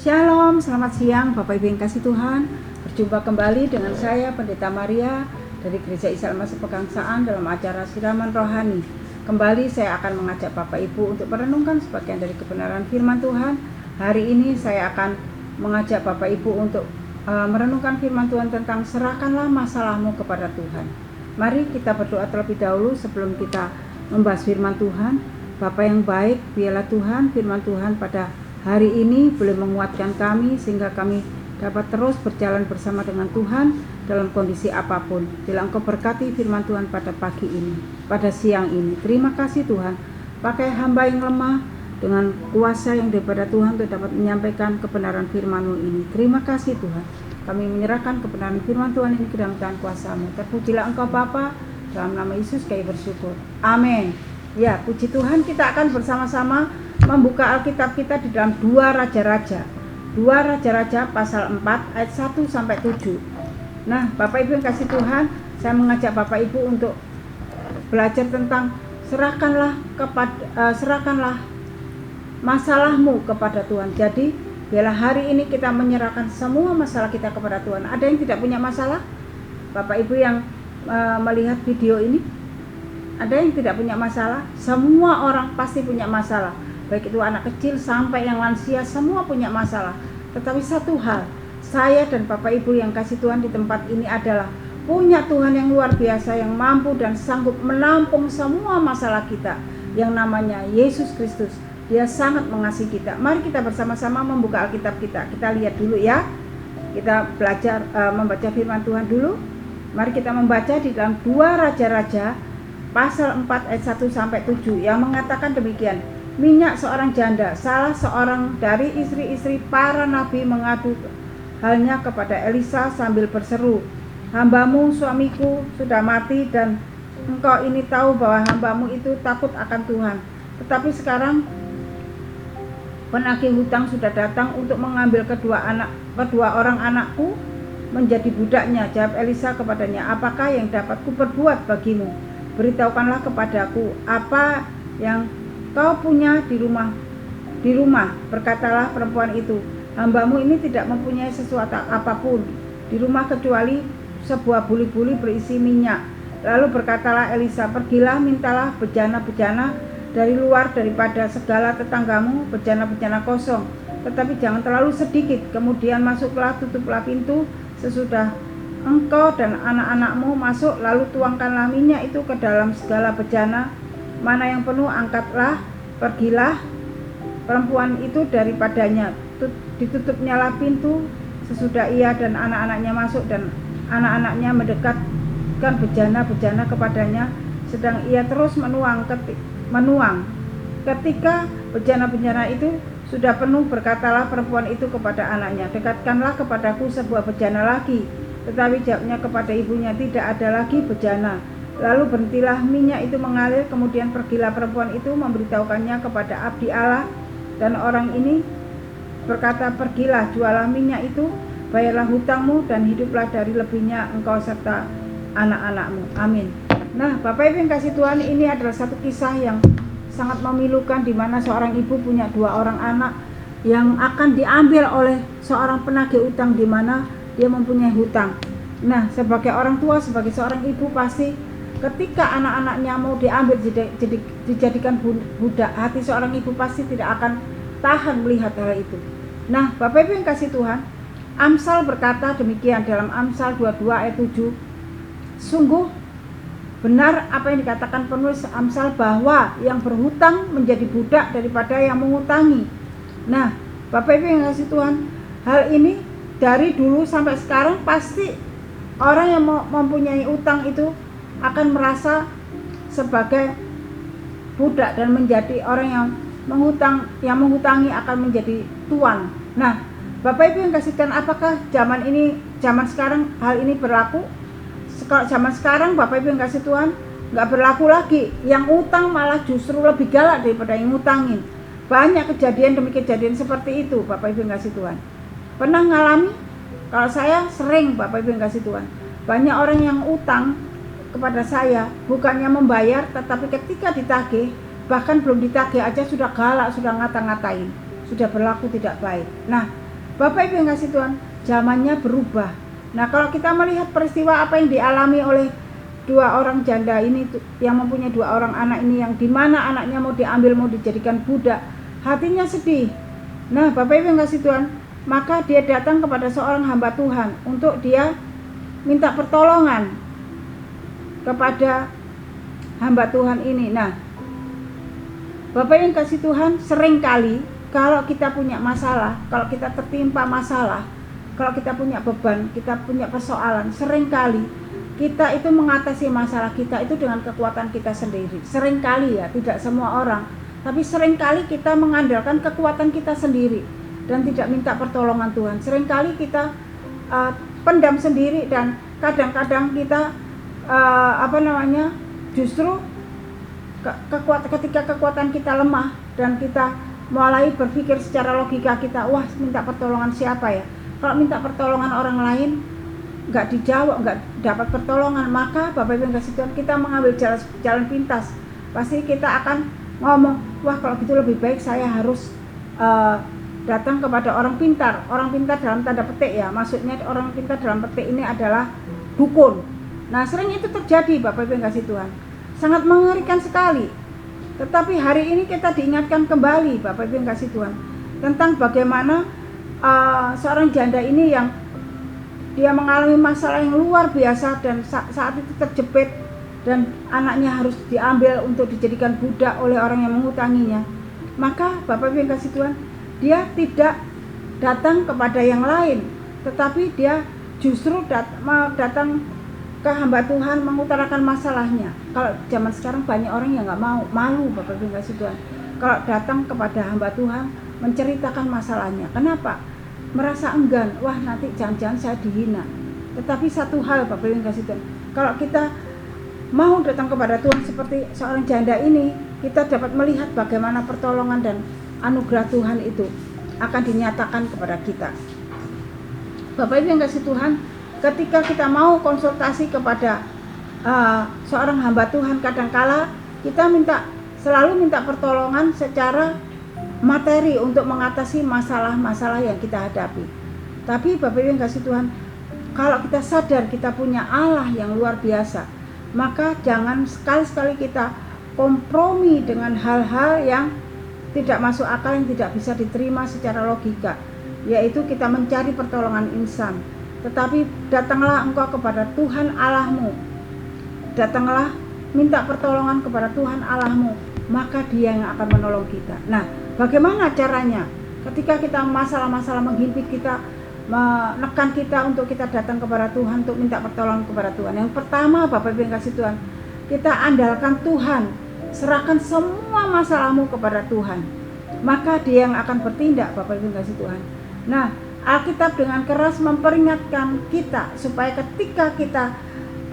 Shalom, selamat siang Bapak Ibu yang kasih Tuhan. Berjumpa kembali dengan saya Pendeta Maria dari Gereja Isa Almasih Pegangsaan dalam acara Siraman Rohani. Kembali saya akan mengajak Bapak Ibu untuk merenungkan sebagian dari kebenaran firman Tuhan. Hari ini saya akan mengajak Bapak Ibu untuk merenungkan firman Tuhan tentang serahkanlah masalahmu kepada Tuhan. Mari kita berdoa terlebih dahulu sebelum kita membahas firman Tuhan. Bapa yang baik, biarlah Tuhan firman Tuhan pada hari ini boleh menguatkan kami sehingga kami dapat terus berjalan bersama dengan Tuhan dalam kondisi apapun. Bila Engkau berkati firman Tuhan pada pagi ini, pada siang ini. Terima kasih Tuhan, pakai hamba yang lemah dengan kuasa yang daripada Tuhan untuk dapat menyampaikan kebenaran firman-Mu ini. Terima kasih Tuhan, kami menyerahkan kebenaran firman Tuhan ini ke dalam tangan kuasa-Mu. Terpujilah Engkau Bapa, dalam nama Yesus kami bersyukur. Amin. Ya, puji Tuhan, kita akan bersama-sama membuka Alkitab kita di dalam 2 Raja-Raja. 2 Raja-Raja pasal 4 ayat 1 sampai 7. Nah, Bapak Ibu yang kasih Tuhan, saya mengajak Bapak Ibu untuk belajar tentang serahkanlah masalahmu kepada Tuhan. Jadi, biarlah hari ini kita menyerahkan semua masalah kita kepada Tuhan. Ada yang tidak punya masalah? Bapak Ibu yang melihat video ini, ada yang tidak punya masalah? Semua orang pasti punya masalah. Baik itu anak kecil sampai yang lansia, semua punya masalah. Tetapi satu hal, saya dan Bapak Ibu yang kasih Tuhan di tempat ini adalah punya Tuhan yang luar biasa, yang mampu dan sanggup menampung semua masalah kita, yang namanya Yesus Kristus. Dia sangat mengasihi kita. Mari kita bersama-sama membuka Alkitab kita. Kita lihat dulu ya. Kita belajar membaca firman Tuhan dulu. Mari kita membaca di dalam 2 Raja-Raja pasal 4 ayat 1 sampai 7 yang mengatakan demikian. Minyak seorang janda, salah seorang dari istri-istri para nabi, mengadu halnya kepada Elisa sambil berseru, hambamu suamiku sudah mati dan engkau ini tahu bahwa hambamu itu takut akan Tuhan. Tetapi sekarang penagih hutang sudah datang untuk mengambil kedua orang anakku menjadi budaknya. Jawab Elisa kepadanya, apakah yang dapat kuperbuat bagimu? Beritahukanlah kepadaku apa yang kau punya di rumah. Berkatalah perempuan itu, hambamu ini tidak mempunyai sesuatu apapun di rumah kecuali sebuah buli-buli berisi minyak. Lalu berkatalah Elisa, pergilah mintalah bejana-bejana dari luar daripada segala tetanggamu, bejana-bejana kosong, tetapi jangan terlalu sedikit. Kemudian masuklah, tutuplah pintu sesudah engkau dan anak-anakmu masuk, lalu tuangkanlah minyak itu ke dalam segala bejana. Mana yang penuh angkatlah, pergilah perempuan itu daripadanya. Ditutupnyalah pintu sesudah ia dan anak-anaknya masuk, dan anak-anaknya mendekatkan bejana-bejana kepadanya, sedang ia terus menuang. Ketika bejana-bejana itu sudah penuh, berkatalah perempuan itu kepada anaknya, dekatkanlah kepadaku sebuah bejana lagi. Tetapi jawabnya kepada ibunya, tidak ada lagi bejana. Lalu berhentilah minyak itu mengalir. Kemudian pergilah perempuan itu memberitahukannya kepada abdi Allah, dan orang ini berkata, pergilah, jualah minyak itu, bayarlah hutangmu, dan hiduplah dari lebihnya engkau serta anak-anakmu. Amin. Nah, Bapak Ibu yang kasih Tuhan, ini adalah satu kisah yang sangat memilukan, di mana seorang ibu punya 2 orang anak yang akan diambil oleh seorang penagih utang, di mana dia mempunyai hutang. Nah, sebagai orang tua, sebagai seorang ibu, pasti ketika anak-anaknya mau diambil dijadikan budak, hati seorang ibu pasti tidak akan tahan melihat hal itu. Nah, Bapak Ibu yang kasih Tuhan, Amsal berkata demikian dalam Amsal 22 ayat 7. Sungguh benar apa yang dikatakan penulis Amsal, bahwa yang berhutang menjadi budak daripada yang mengutangi. Nah, Bapak Ibu yang kasih Tuhan, hal ini dari dulu sampai sekarang pasti orang yang mempunyai utang itu akan merasa sebagai budak dan menjadi orang yang menghutangi akan menjadi tuan. Nah, Bapak Ibu yang kasih Tuhan, apakah zaman sekarang hal ini berlaku? Zaman sekarang Bapak Ibu yang kasih Tuhan nggak berlaku lagi. Yang utang malah justru lebih galak daripada yang ngutangin. Banyak kejadian demi kejadian seperti itu, Bapak Ibu yang kasih Tuhan. Pernah ngalami? Kalau saya sering, Bapak Ibu yang kasih Tuhan. Banyak orang yang utang kepada saya, bukannya membayar, tetapi ketika ditagih, bahkan belum ditagih aja sudah galak, sudah ngata-ngatain, sudah berlaku tidak baik. Nah, Bapak Ibu yang kasih Tuhan, zamannya berubah. Nah, kalau kita melihat peristiwa apa yang dialami oleh dua orang janda ini yang mempunyai dua orang anak ini, yang dimana anaknya mau diambil, mau dijadikan budak, hatinya sedih. Nah, Bapak Ibu yang kasih Tuhan, maka dia datang kepada seorang hamba Tuhan untuk dia minta pertolongan kepada hamba Tuhan ini. Nah, Bapak yang kasih Tuhan, seringkali kalau kita punya masalah, kalau kita tertimpa masalah, kalau kita punya beban, kita punya persoalan, seringkali kita itu mengatasi masalah kita itu dengan kekuatan kita sendiri. Seringkali ya, tidak semua orang, tapi seringkali kita mengandalkan kekuatan kita sendiri dan tidak minta pertolongan Tuhan. Seringkali kita pendam sendiri, dan kadang-kadang kita justru ketika kekuatan kita lemah dan kita mulai berpikir secara logika kita, wah, minta pertolongan siapa ya? Kalau minta pertolongan orang lain nggak dijawab, nggak dapat pertolongan, maka Bapak Ibu yang kasih Tuhan, kita mengambil jalan pintas. Pasti kita akan ngomong, wah, kalau gitu lebih baik saya harus datang kepada orang pintar. Orang pintar dalam tanda petik ya, maksudnya orang pintar dalam petik ini adalah dukun. Nah, sering itu terjadi Bapak Ibu yang kasih Tuhan, sangat mengerikan sekali. Tetapi hari ini kita diingatkan kembali Bapak Ibu yang kasih Tuhan, tentang bagaimana seorang janda ini yang dia mengalami masalah yang luar biasa, dan saat itu terjepit dan anaknya harus diambil untuk dijadikan budak oleh orang yang mengutanginya. Maka Bapak Ibu yang kasih Tuhan, dia tidak datang kepada yang lain, tetapi dia justru datang ke hamba Tuhan mengutarakan masalahnya. Kalau zaman sekarang banyak orang yang nggak mau, malu Bapak Ibu yang kasih Tuhan, kalau datang kepada hamba Tuhan menceritakan masalahnya. Kenapa? Merasa enggan, wah, nanti jangan-jangan saya dihina. Tetapi satu hal Bapak Ibu yang kasih Tuhan, kalau kita mau datang kepada Tuhan seperti seorang janda ini, kita dapat melihat bagaimana pertolongan dan anugerah Tuhan itu akan dinyatakan kepada kita. Bapak Ibu yang kasih Tuhan, ketika kita mau konsultasi kepada seorang hamba Tuhan, kadangkala kita selalu minta pertolongan secara materi untuk mengatasi masalah-masalah yang kita hadapi. Tapi Bapak Ibu yang kasih Tuhan, kalau kita sadar kita punya Allah yang luar biasa, maka jangan sekali-sekali kita kompromi dengan hal-hal yang tidak masuk akal, yang tidak bisa diterima secara logika, yaitu kita mencari pertolongan insan. Tetapi datanglah engkau kepada Tuhan Allahmu, datanglah minta pertolongan kepada Tuhan Allahmu, maka Dia yang akan menolong kita. Nah, bagaimana caranya? Ketika kita masalah-masalah menghimpit kita, menekan kita untuk kita datang kepada Tuhan, untuk minta pertolongan kepada Tuhan. Yang pertama Bapak Ibu yang kasih Tuhan, kita andalkan Tuhan, serahkan semua masalahmu kepada Tuhan, maka Dia yang akan bertindak Bapak Ibu yang kasih Tuhan. Nah, Alkitab dengan keras memperingatkan kita supaya ketika kita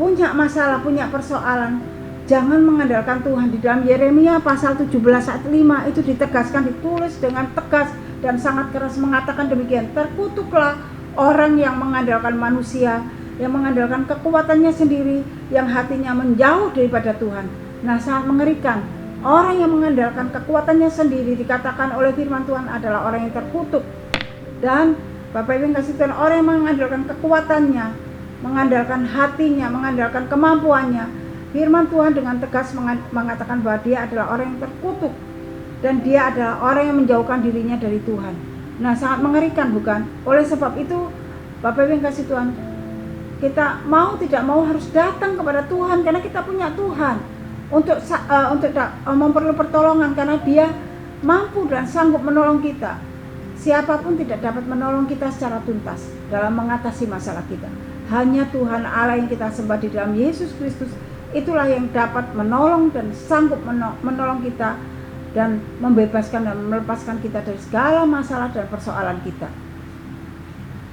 punya masalah, punya persoalan, jangan mengandalkan Tuhan. Di dalam Yeremia pasal 17 ayat 5 itu ditegaskan, ditulis dengan tegas dan sangat keras mengatakan demikian, terkutuklah orang yang mengandalkan manusia, yang mengandalkan kekuatannya sendiri, yang hatinya menjauh daripada Tuhan. Nah, sangat mengerikan. Orang yang mengandalkan kekuatannya sendiri dikatakan oleh firman Tuhan adalah orang yang terkutuk. Dan Bapak Ibu yang kasih Tuhan, orang yang mengandalkan kekuatannya, mengandalkan hatinya, mengandalkan kemampuannya, firman Tuhan dengan tegas mengatakan bahwa dia adalah orang yang terkutuk, dan dia adalah orang yang menjauhkan dirinya dari Tuhan. Nah, sangat mengerikan bukan? Oleh sebab itu Bapak Ibu yang kasih Tuhan, kita mau tidak mau harus datang kepada Tuhan, karena kita punya Tuhan untuk memperoleh pertolongan, karena Dia mampu dan sanggup menolong kita. Siapapun tidak dapat menolong kita secara tuntas dalam mengatasi masalah kita. Hanya Tuhan Allah yang kita sembah di dalam Yesus Kristus, itulah yang dapat menolong dan sanggup menolong kita dan membebaskan dan melepaskan kita dari segala masalah dan persoalan kita.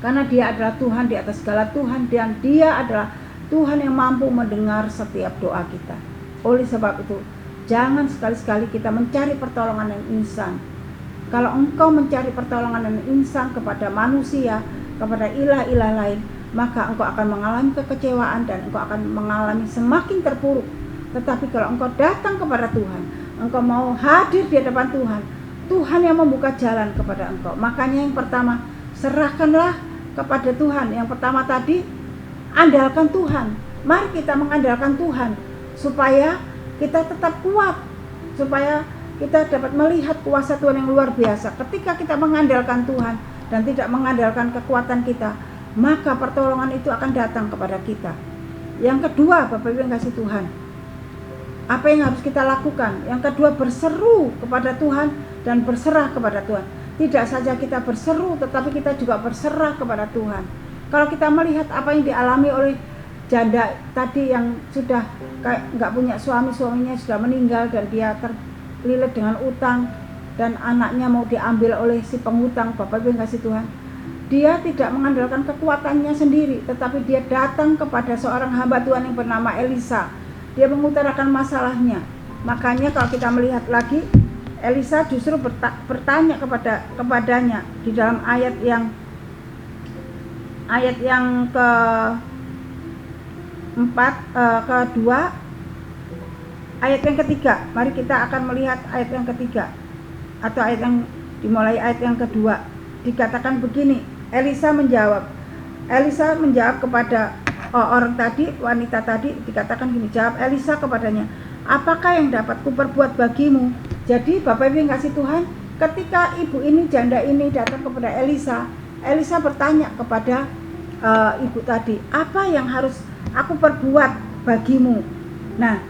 Karena Dia adalah Tuhan di atas segala Tuhan, dan Dia adalah Tuhan yang mampu mendengar setiap doa kita. Oleh sebab itu, jangan sekali-sekali kita mencari pertolongan yang insan. Kalau engkau mencari pertolongan yang insan kepada manusia, kepada ilah-ilah lain, maka engkau akan mengalami kekecewaan dan engkau akan mengalami semakin terpuruk. Tetapi kalau engkau datang kepada Tuhan, engkau mau hadir di hadapan Tuhan, Tuhan yang membuka jalan kepada engkau. Makanya yang pertama, serahkanlah kepada Tuhan. Yang pertama tadi, andalkan Tuhan. Mari kita mengandalkan Tuhan supaya kita tetap kuat, supaya kita dapat melihat kuasa Tuhan yang luar biasa. Ketika kita mengandalkan Tuhan dan tidak mengandalkan kekuatan kita, maka pertolongan itu akan datang kepada kita. Yang kedua, Bapak Ibu yang kasih Tuhan, apa yang harus kita lakukan? Yang kedua, berseru kepada Tuhan dan berserah kepada Tuhan. Tidak saja kita berseru, tetapi kita juga berserah kepada Tuhan. Kalau kita melihat apa yang dialami oleh janda tadi yang sudah nggak punya suami, suaminya sudah meninggal dan dia terlilit dengan utang dan anaknya mau diambil oleh si penghutang, Bapak Ibu yang kasih Tuhan, dia tidak mengandalkan kekuatannya sendiri, tetapi dia datang kepada seorang hamba Tuhan yang bernama Elisa. Dia mengutarakan masalahnya. Makanya kalau kita melihat lagi, Elisa justru bertanya kepadanya di dalam ayat yang kedua, ayat yang ketiga. Mari kita akan melihat ayat yang ketiga, atau ayat yang dimulai ayat yang kedua. Dikatakan begini, Elisa menjawab kepada orang tadi, wanita tadi, dikatakan gini, jawab Elisa kepadanya, apakah yang dapat kuperbuat bagimu? Jadi Bapak Ibu yang kasih Tuhan, ketika ibu ini, janda ini datang kepada Elisa, Elisa bertanya kepada ibu tadi, apa yang harus aku perbuat bagimu? Nah,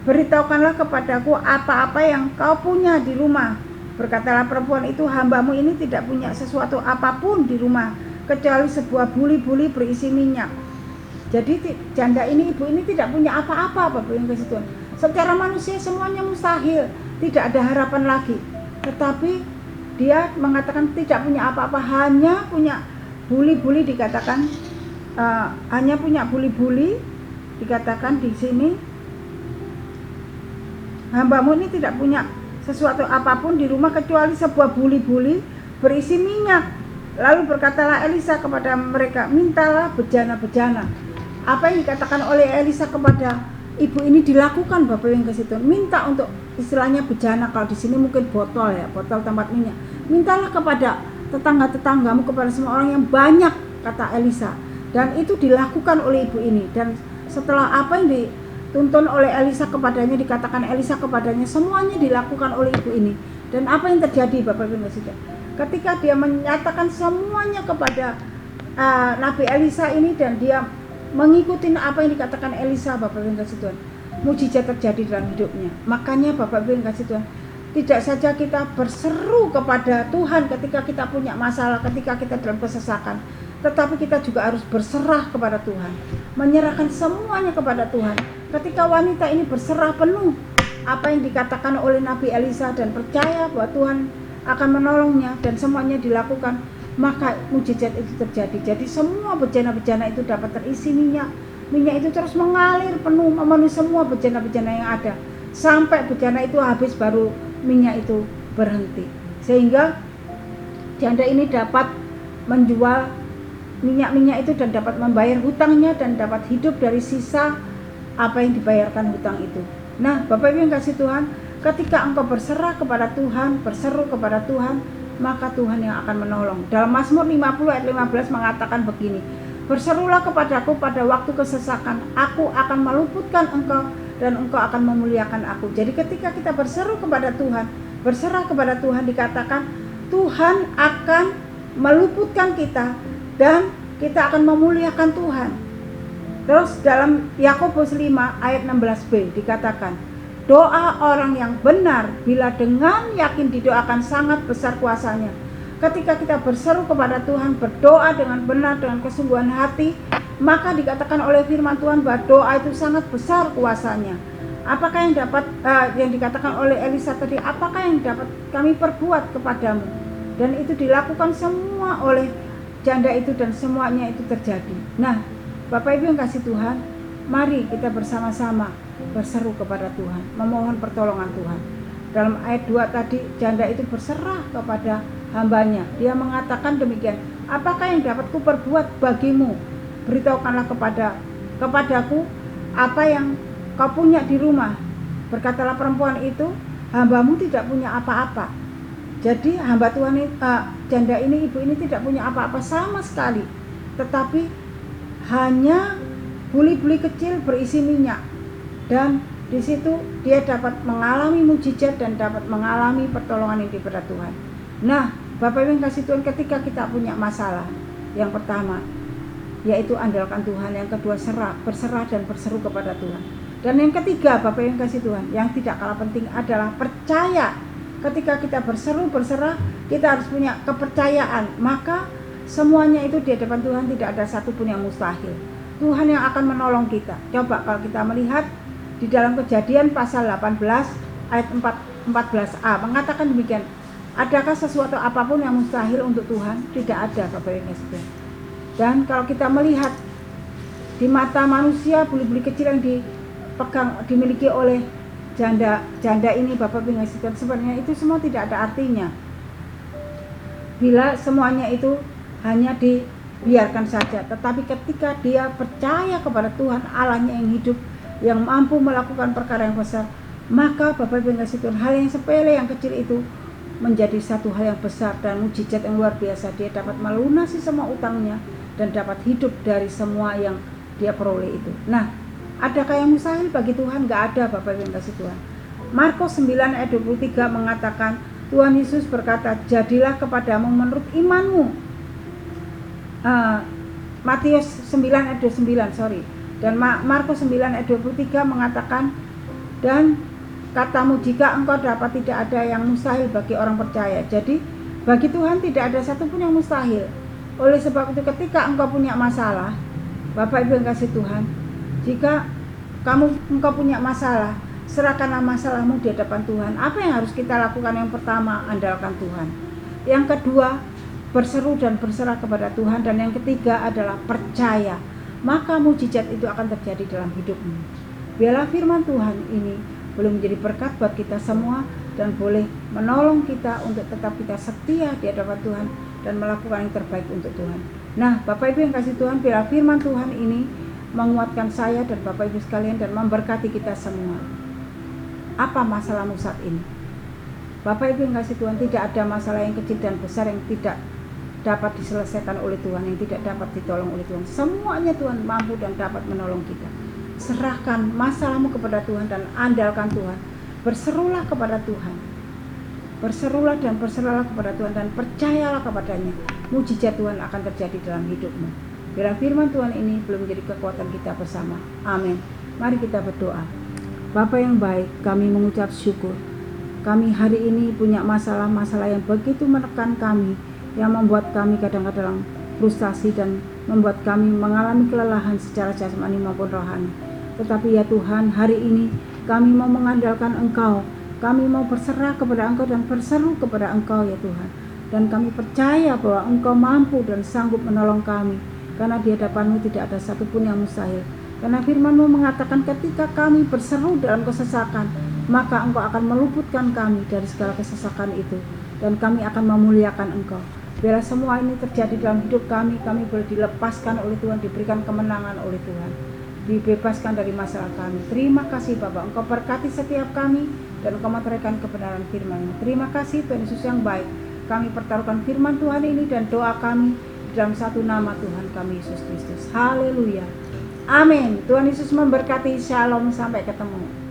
beritahukanlah kepadaku apa-apa yang kau punya di rumah. Berkatalah perempuan itu, hambamu ini tidak punya sesuatu apapun di rumah kecuali sebuah buli-buli berisi minyak. Jadi janda ini, ibu ini tidak punya apa-apa, Bapak yang kasih Tuhan. Secara manusia semuanya mustahil, tidak ada harapan lagi. Tetapi dia mengatakan tidak punya apa-apa, hanya punya buli-buli, dikatakan hanya punya buli-buli, dikatakan di sini, hambamu ini tidak punya sesuatu apapun di rumah kecuali sebuah buli-buli berisi minyak. Lalu berkatalah Elisa kepada mereka, mintalah bejana-bejana. Apa yang dikatakan oleh Elisa kepada ibu ini dilakukan, Bapak yang kasih Tuhan. Minta untuk istilahnya bejana, kalau di sini mungkin botol ya, botol tempat minyak. Mintalah kepada tetangga-tetanggamu, kepada semua orang yang banyak, kata Elisa. Dan itu dilakukan oleh ibu ini. Dan setelah apa yang dituntun oleh Elisa kepadanya, dikatakan Elisa kepadanya, semuanya dilakukan oleh ibu ini. Dan apa yang terjadi, Bapak Ibu kasih Tuhan? Ketika dia menyatakan semuanya kepada Nabi Elisa ini, dan dia mengikuti apa yang dikatakan Elisa, Bapak Ibu yang kasih Tuhan, mujizat terjadi dalam hidupnya. Makanya Bapak Ibu yang kasih Tuhan, tidak saja kita berseru kepada Tuhan ketika kita punya masalah, ketika kita dalam kesesakan, tetapi kita juga harus berserah kepada Tuhan, menyerahkan semuanya kepada Tuhan. Ketika wanita ini berserah penuh apa yang dikatakan oleh Nabi Elisa dan percaya bahwa Tuhan akan menolongnya dan semuanya dilakukan, maka mujizat itu terjadi. Jadi semua bejana-bejana itu dapat terisi minyak. Minyak itu terus mengalir penuh, memenuhi semua bejana-bejana yang ada, sampai bejana itu habis baru minyak itu berhenti. Sehingga janda ini dapat menjual minyak-minyak itu dan dapat membayar hutangnya dan dapat hidup dari sisa apa yang dibayarkan hutang itu. Nah, Bapak Ibu yang kasih Tuhan, ketika engkau berserah kepada Tuhan, berseru kepada Tuhan, maka Tuhan yang akan menolong. Dalam Mazmur 50 ayat 15 mengatakan begini, berserulah kepadaku pada waktu kesesakan, aku akan meluputkan engkau dan engkau akan memuliakan aku. Jadi ketika kita berseru kepada Tuhan, berserah kepada Tuhan, dikatakan Tuhan akan meluputkan kita dan kita akan memuliakan Tuhan. Terus dalam Yakobus 5 ayat 16b dikatakan, doa orang yang benar bila dengan yakin didoakan sangat besar kuasanya. Ketika kita berseru kepada Tuhan, berdoa dengan benar, dengan kesungguhan hati, maka dikatakan oleh firman Tuhan bahwa doa itu sangat besar kuasanya. Apakah yang dapat yang dikatakan oleh Elisa tadi, apakah yang dapat kami perbuat kepadamu? Dan itu dilakukan semua oleh janda itu dan semuanya itu terjadi. Nah, Bapak Ibu yang kasih Tuhan, mari kita bersama-sama berseru kepada Tuhan, memohon pertolongan Tuhan. Dalam ayat 2 tadi, janda itu berserah kepada hambanya. Dia mengatakan demikian, apakah yang dapat kuperbuat bagimu? Beritahukanlah kepadaku apa yang kau punya di rumah. Berkatalah perempuan itu, hambamu tidak punya apa-apa. Jadi hamba Tuhan janda ini, ibu ini tidak punya apa-apa sama sekali, tetapi hanya buli-buli kecil berisi minyak, dan di situ dia dapat mengalami mujizat dan dapat mengalami pertolongan daripada Tuhan. Nah, Bapak Ibu yang kasih Tuhan, ketika kita punya masalah, yang pertama yaitu andalkan Tuhan, yang kedua berserah dan berseru kepada Tuhan, dan yang ketiga Bapak Ibu yang kasih Tuhan, yang tidak kalah penting adalah percaya. Ketika kita berserah, kita harus punya kepercayaan, maka semuanya itu di hadapan Tuhan tidak ada satupun yang mustahil. Tuhan yang akan menolong kita. Coba kalau kita melihat di dalam Kejadian pasal 18 ayat 14a mengatakan demikian. Adakah sesuatu apapun yang mustahil untuk Tuhan? Tidak ada, Bapak Ibu sekalian. Dan kalau kita melihat di mata manusia, buli-buli kecil yang dimiliki oleh janda ini, Bapak Ibu sekalian, sebenarnya itu semua tidak ada artinya bila semuanya itu hanya dibiarkan saja. Tetapi ketika dia percaya kepada Tuhan Allahnya yang hidup, yang mampu melakukan perkara yang besar, maka Bapak Ibu sekalian, hal yang sepele, yang kecil itu menjadi satu hal yang besar dan mujizat yang luar biasa. Dia dapat melunasi semua utangnya dan dapat hidup dari semua yang dia peroleh itu. Nah, adakah yang mustahil bagi Tuhan? Gak ada, Bapak Ibu yang kasih Tuhan. Markus 9 ayat 23 mengatakan, Tuhan Yesus berkata, jadilah kepadamu menurut imanmu. Matius 9 ayat 29, Dan Markus 9 ayat 23 mengatakan, dan katamu, jika engkau dapat, tidak ada yang mustahil bagi orang percaya. Jadi bagi Tuhan tidak ada satupun yang mustahil. Oleh sebab itu ketika engkau punya masalah, Bapak Ibu yang kasih Tuhan, jika engkau punya masalah, serahkanlah masalahmu di hadapan Tuhan. Apa yang harus kita lakukan? Yang pertama, andalkan Tuhan. Yang kedua, berseru dan berserah kepada Tuhan. Dan yang ketiga adalah percaya. Maka mujizat itu akan terjadi dalam hidupmu. Biarlah firman Tuhan ini boleh menjadi berkat buat kita semua dan boleh menolong kita untuk tetap kita setia di hadapan Tuhan dan melakukan yang terbaik untuk Tuhan. Nah, Bapak Ibu yang kasih Tuhan, biarlah firman Tuhan ini menguatkan saya dan Bapak Ibu sekalian dan memberkati kita semua. Apa masalahmu saat ini? Bapak Ibu yang kasih Tuhan, tidak ada masalah yang kecil dan besar yang tidak dapat diselesaikan oleh Tuhan, yang tidak dapat ditolong oleh Tuhan. Semuanya Tuhan mampu dan dapat menolong kita. Serahkan masalahmu kepada Tuhan dan andalkan Tuhan. Berserulah kepada Tuhan. Berserulah dan berserahlah kepada Tuhan dan percayalah kepadanya. Mujizat Tuhan akan terjadi dalam hidupmu. Biarlah firman Tuhan ini belum menjadi kekuatan kita bersama. Amin. Mari kita berdoa. Bapa yang baik, kami mengucap syukur. Kami hari ini punya masalah-masalah yang begitu menekan kami, yang membuat kami kadang-kadang frustasi dan membuat kami mengalami kelelahan secara jasmani maupun rohani. Tetapi ya Tuhan, hari ini kami mau mengandalkan Engkau. Kami mau berserah kepada Engkau dan berseru kepada Engkau ya Tuhan. Dan kami percaya bahwa Engkau mampu dan sanggup menolong kami. Karena di hadapan-Mu tidak ada satupun yang mustahil. Karena firman-Mu mengatakan ketika kami berseru dalam kesesakan, maka Engkau akan meluputkan kami dari segala kesesakan itu. Dan kami akan memuliakan Engkau. Biarlah semua ini terjadi dalam hidup kami boleh dilepaskan oleh Tuhan, diberikan kemenangan oleh Tuhan, dibebaskan dari masalah kami. Terima kasih Bapak, Engkau berkati setiap kami dan Engkau meteraikan kebenaran firman-Mu. Terima kasih Tuhan Yesus yang baik. Kami pertaruhkan firman Tuhan ini dan doa kami dalam satu nama Tuhan kami Yesus Kristus. Haleluya. Amin. Tuhan Yesus memberkati. Shalom. Sampai ketemu.